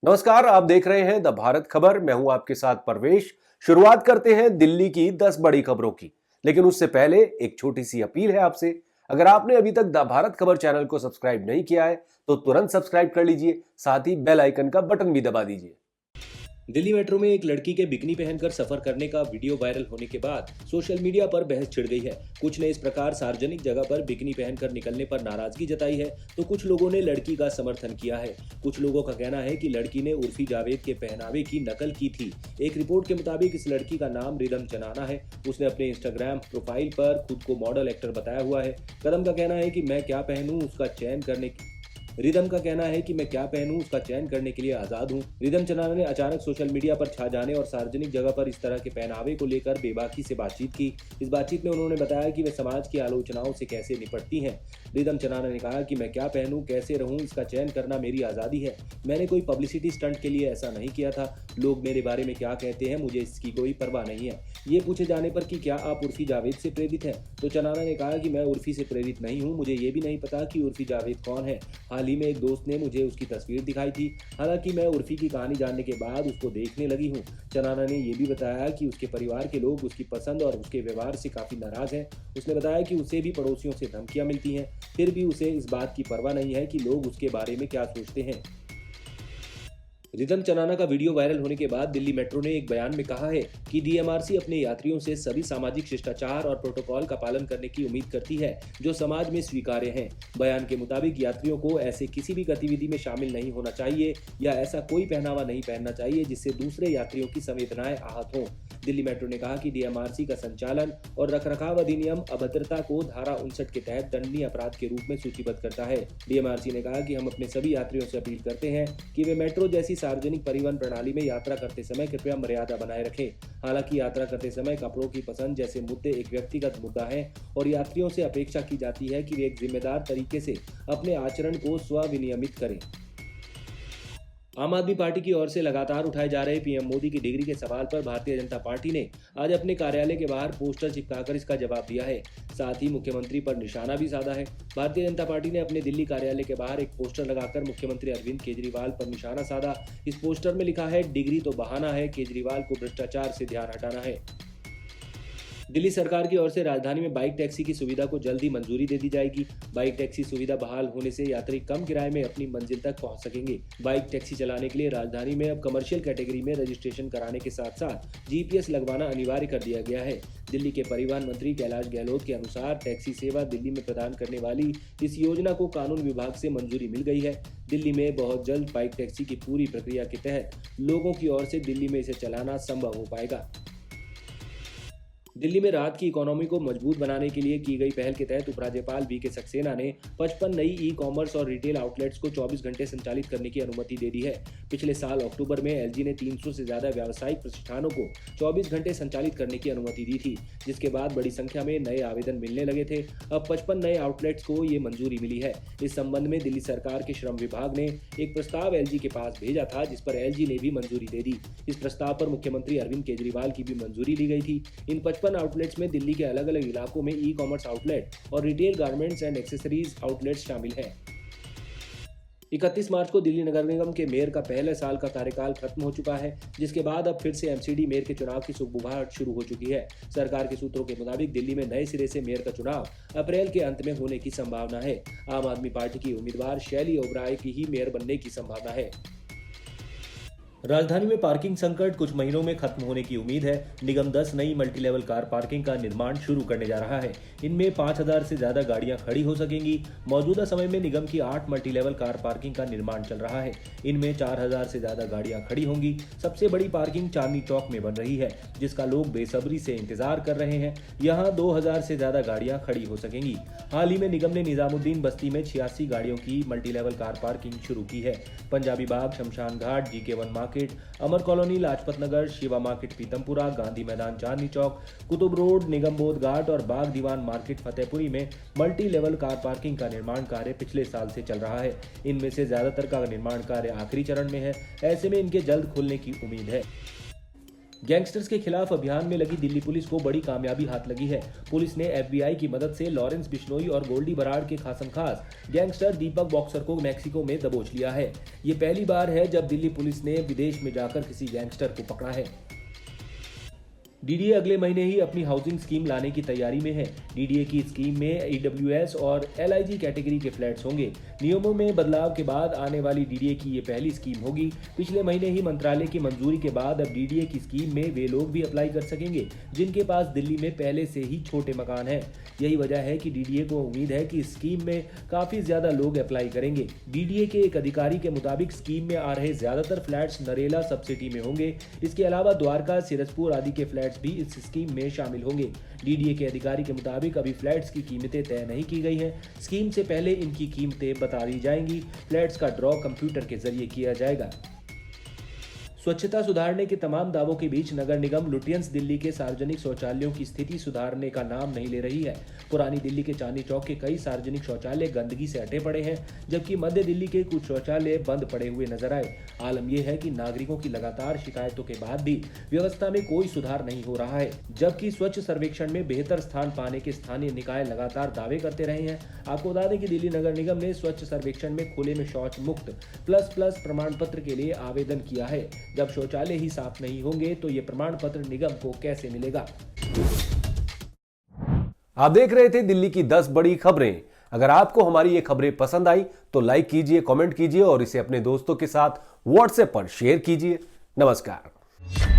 नमस्कार, आप देख रहे हैं द भारत खबर। मैं हूं आपके साथ परवेश। शुरुआत करते हैं दिल्ली की 10 बड़ी खबरों की, लेकिन उससे पहले एक छोटी सी अपील है आपसे। अगर आपने अभी तक द भारत खबर चैनल को सब्सक्राइब नहीं किया है तो तुरंत सब्सक्राइब कर लीजिए, साथ ही बेल आइकन का बटन भी दबा दीजिए। दिल्ली मेट्रो में एक लड़की के बिकनी पहनकर सफर करने का वीडियो वायरल होने के बाद सोशल मीडिया पर बहस छिड़ गई है। कुछ ने इस प्रकार सार्वजनिक जगह पर बिकनी पहनकर निकलने पर नाराजगी जताई है, तो कुछ लोगों ने लड़की का समर्थन किया है। कुछ लोगों का कहना है कि लड़की ने उर्फी जावेद के पहनावे की नकल की थी। एक रिपोर्ट के मुताबिक इस लड़की का नाम रिदम चनाना है। उसने अपने इंस्टाग्राम प्रोफाइल पर खुद को मॉडल एक्टर बताया हुआ है। कदम का कहना है कि मैं क्या पहनूं उसका चयन करने रिदम का कहना है कि मैं क्या पहनूं उसका चयन करने के लिए आजाद हूं। रिदम चनाना ने अचानक सोशल मीडिया पर छा जाने और सार्वजनिक जगह पर इस तरह के पहनावे को लेकर बेबाकी से बातचीत की। इस बातचीत में उन्होंने बताया कि वे समाज की आलोचनाओं से कैसे निपटती हैं। रिदम चनाना ने कहा कि मैं क्या पहनूं, कैसे रहूं, इसका चयन करना मेरी आज़ादी है। मैंने कोई पब्लिसिटी स्टंट के लिए ऐसा नहीं किया था। लोग मेरे बारे में क्या कहते हैं मुझे इसकी कोई परवाह नहीं है। ये पूछे जाने पर कि क्या आप उर्फी जावेद से प्रेरित हैं, तो चनाना ने कहा कि मैं उर्फी से प्रेरित नहीं हूं। मुझे ये भी नहीं पता कि उर्फी जावेद कौन है। हाल ही में एक दोस्त ने मुझे उसकी तस्वीर दिखाई थी। हालांकि मैं उर्फी की कहानी जानने के बाद उसको देखने लगी हूँ। चनाना ने यह भी बताया कि उसके परिवार के लोग उसकी पसंद और उसके व्यवहार से काफ़ी नाराज हैं। उसने बताया कि उसे भी पड़ोसियों से धमकियां मिलती हैं, फिर भी उसे इस बात की परवाह नहीं है कि लोग उसके बारे में क्या सोचते हैं। रिदम चनाना का वीडियो वायरल होने के बाद दिल्ली मेट्रो ने एक बयान में कहा है कि डीएमआरसी अपने यात्रियों से सभी सामाजिक शिष्टाचार और प्रोटोकॉल का पालन करने की उम्मीद करती है जो समाज में स्वीकार्य हैं। बयान के मुताबिक यात्रियों को ऐसे किसी भी गतिविधि में शामिल नहीं होना चाहिए या ऐसा कोई पहनावा नहीं पहनना चाहिए जिससे दूसरे यात्रियों की संवेदनाएं आहत हों। दिल्ली मेट्रो ने कहा कि डीएमआरसी का संचालन और रखरखाव अधिनियम अभद्रता को धारा 59 के तहत दंडनीय अपराध के रूप में सूचीबद्ध करता है। डीएमआरसी ने कहा कि हम अपने सभी यात्रियों से अपील करते हैं कि वे मेट्रो जैसी सार्वजनिक परिवहन प्रणाली में यात्रा करते समय कृपया मर्यादा बनाए रखें। हालांकि यात्रा करते समय कपड़ों की पसंद जैसे मुद्दे एक व्यक्तिगत मुद्दा है और यात्रियों से अपेक्षा की जाती है कि वे एक जिम्मेदार तरीके से अपने आचरण को स्वविनियमित करें। आम आदमी पार्टी की ओर से लगातार उठाए जा रहे पीएम मोदी की डिग्री के सवाल पर भारतीय जनता पार्टी ने आज अपने कार्यालय के बाहर पोस्टर चिपकाकर इसका जवाब दिया है। साथ ही मुख्यमंत्री पर निशाना भी साधा है। भारतीय जनता पार्टी ने अपने दिल्ली कार्यालय के बाहर एक पोस्टर लगाकर मुख्यमंत्री अरविंद केजरीवाल पर निशाना साधा। इस पोस्टर में लिखा है, डिग्री तो बहाना है, केजरीवाल को भ्रष्टाचार से ध्यान हटाना है। दिल्ली सरकार की ओर से राजधानी में बाइक टैक्सी की सुविधा को जल्द ही मंजूरी दे दी जाएगी। बाइक टैक्सी सुविधा बहाल होने से यात्री कम किराए में अपनी मंजिल तक पहुंच सकेंगे। बाइक टैक्सी चलाने के लिए राजधानी में अब कमर्शियल कैटेगरी में रजिस्ट्रेशन कराने के साथ साथ जीपीएस लगवाना अनिवार्य कर दिया गया है। दिल्ली के परिवहन मंत्री कैलाश गहलोत के अनुसार टैक्सी सेवा दिल्ली में प्रदान करने वाली इस योजना को कानून विभाग से मंजूरी मिल गई है। दिल्ली में बहुत जल्द बाइक टैक्सी की पूरी प्रक्रिया के तहत लोगों की ओर से दिल्ली में इसे चलाना संभव हो पाएगा। दिल्ली में रात की इकोनॉमी को मजबूत बनाने के लिए की गई पहल के तहत उपराज्यपाल वीके सक्सेना ने 55 नई ई कॉमर्स और रिटेल आउटलेट्स को 24 घंटे संचालित करने की अनुमति दे दी है। पिछले साल अक्टूबर में एलजी ने 300 से ज्यादा व्यावसायिक प्रतिष्ठानों को 24 घंटे संचालित करने की अनुमति दी थी, जिसके बाद बड़ी संख्या में नए आवेदन मिलने लगे थे। अब 55 नए आउटलेट्स को ये मंजूरी मिली है। इस संबंध में दिल्ली सरकार के श्रम विभाग ने एक प्रस्ताव एलजी के पास भेजा था, जिस पर एलजी ने भी मंजूरी दे दी। इस प्रस्ताव पर मुख्यमंत्री अरविंद केजरीवाल की भी मंजूरी ली गई थी। इन 55 आउटलेट्स में दिल्ली के अलग अलग इलाकों में ई कॉमर्स आउटलेट और retail garments and accessories outlets शामिल हैं। 31 मार्च को दिल्ली नगर निगम के मेयर का पहले साल का कार्यकाल खत्म हो चुका है, जिसके बाद अब फिर से एमसीडी मेयर के चुनाव की सुगबुगाहट शुरू हो चुकी है। सरकार के सूत्रों के मुताबिक दिल्ली में नए सिरे से मेयर का चुनाव अप्रैल के अंत में होने की संभावना है। आम आदमी पार्टी की उम्मीदवार शैली ओबराय की ही मेयर बनने की संभावना है। राजधानी में पार्किंग संकट कुछ महीनों में खत्म होने की उम्मीद है। निगम 10 नई मल्टी लेवल कार पार्किंग का निर्माण शुरू करने जा रहा है। इनमें 5000 से ज्यादा गाड़ियां खड़ी हो सकेंगी। मौजूदा समय में निगम की 8 मल्टी लेवल कार पार्किंग का निर्माण चल रहा है। इनमें 4000 से ज्यादा गाड़ियां खड़ी होंगी। सबसे बड़ी पार्किंग चांदनी चौक में बन रही है, जिसका लोग बेसब्री से इंतजार कर रहे हैं। यहाँ 2000 से ज्यादा गाड़ियां खड़ी हो सकेंगी। हाल ही में निगम ने निजामुद्दीन बस्ती में 86 गाड़ियों की मल्टी लेवल कार पार्किंग शुरू की है। पंजाबी बाग, शमशान घाट, जीके1 मार्केट, अमर कॉलोनी, लाजपत नगर, शिवा मार्केट पीतमपुरा, गांधी मैदान चांदनी चौक, कुतुब रोड, निगम बोध घाट और बाग दीवान मार्केट फतेहपुरी में मल्टी लेवल कार पार्किंग का निर्माण कार्य पिछले साल से चल रहा है। इनमें से ज्यादातर का निर्माण कार्य आखिरी चरण में है। ऐसे में इनके जल्द खुलने की उम्मीद है। गैंगस्टर्स के खिलाफ अभियान में लगी दिल्ली पुलिस को बड़ी कामयाबी हाथ लगी है। पुलिस ने FBI की मदद से लॉरेंस बिश्नोई और गोल्डी बराड़ के खासमखास गैंगस्टर दीपक बॉक्सर को मैक्सिको में दबोच लिया है। ये पहली बार है जब दिल्ली पुलिस ने विदेश में जाकर किसी गैंगस्टर को पकड़ा है। DDA अगले महीने ही अपनी हाउसिंग स्कीम लाने की तैयारी में है। DDA की स्कीम में EWS और LIG कैटेगरी के फ्लैट्स होंगे। नियमों में बदलाव के बाद आने वाली DDA की ये पहली स्कीम होगी। पिछले महीने ही मंत्रालय की मंजूरी के बाद अब DDA की स्कीम में वे लोग भी अप्लाई कर सकेंगे जिनके पास दिल्ली में पहले से ही छोटे मकान हैं। यही वजह है कि DDA को उम्मीद है कि इस स्कीम में काफी ज्यादा लोग अप्लाई करेंगे। DDA के एक अधिकारी के मुताबिक स्कीम में आ रहे ज्यादातर फ्लैट्स नरेला सब्सिडी में होंगे। इसके अलावा द्वारका, सिरजपुर आदि के फ्लैट्स भी इस स्कीम में शामिल होंगे। DDA के अधिकारी के मुताबिक अभी फ्लैट्स की कीमतें तय नहीं की गई हैं। स्कीम से पहले इनकी कीमतें बता दी जाएंगी। फ्लैट्स का ड्रॉ कंप्यूटर के जरिए किया जाएगा। स्वच्छता सुधारने के तमाम दावों के बीच नगर निगम लुटियंस दिल्ली के सार्वजनिक शौचालयों की स्थिति सुधारने का नाम नहीं ले रही है। पुरानी दिल्ली के चांदनी चौक के कई सार्वजनिक शौचालय गंदगी से अटे पड़े हैं, जबकि मध्य दिल्ली के कुछ शौचालय बंद पड़े हुए नजर आए। आलम यह है कि नागरिकों की लगातार शिकायतों के बाद भी व्यवस्था में कोई सुधार नहीं हो रहा है, जबकि स्वच्छ सर्वेक्षण में बेहतर स्थान पाने के स्थानीय निकाय लगातार दावे करते रहे हैं। आपको बता दें कि दिल्ली नगर निगम ने स्वच्छ सर्वेक्षण में खुले में शौच मुक्त ++ प्रमाण पत्र के लिए आवेदन किया है। जब शौचालय ही साफ नहीं होंगे तो ये प्रमाण पत्र निगम को कैसे मिलेगा। आप देख रहे थे दिल्ली की 10 बड़ी खबरें। अगर आपको हमारी ये खबरें पसंद आई तो लाइक कीजिए, कमेंट कीजिए और इसे अपने दोस्तों के साथ WhatsApp पर शेयर कीजिए। नमस्कार।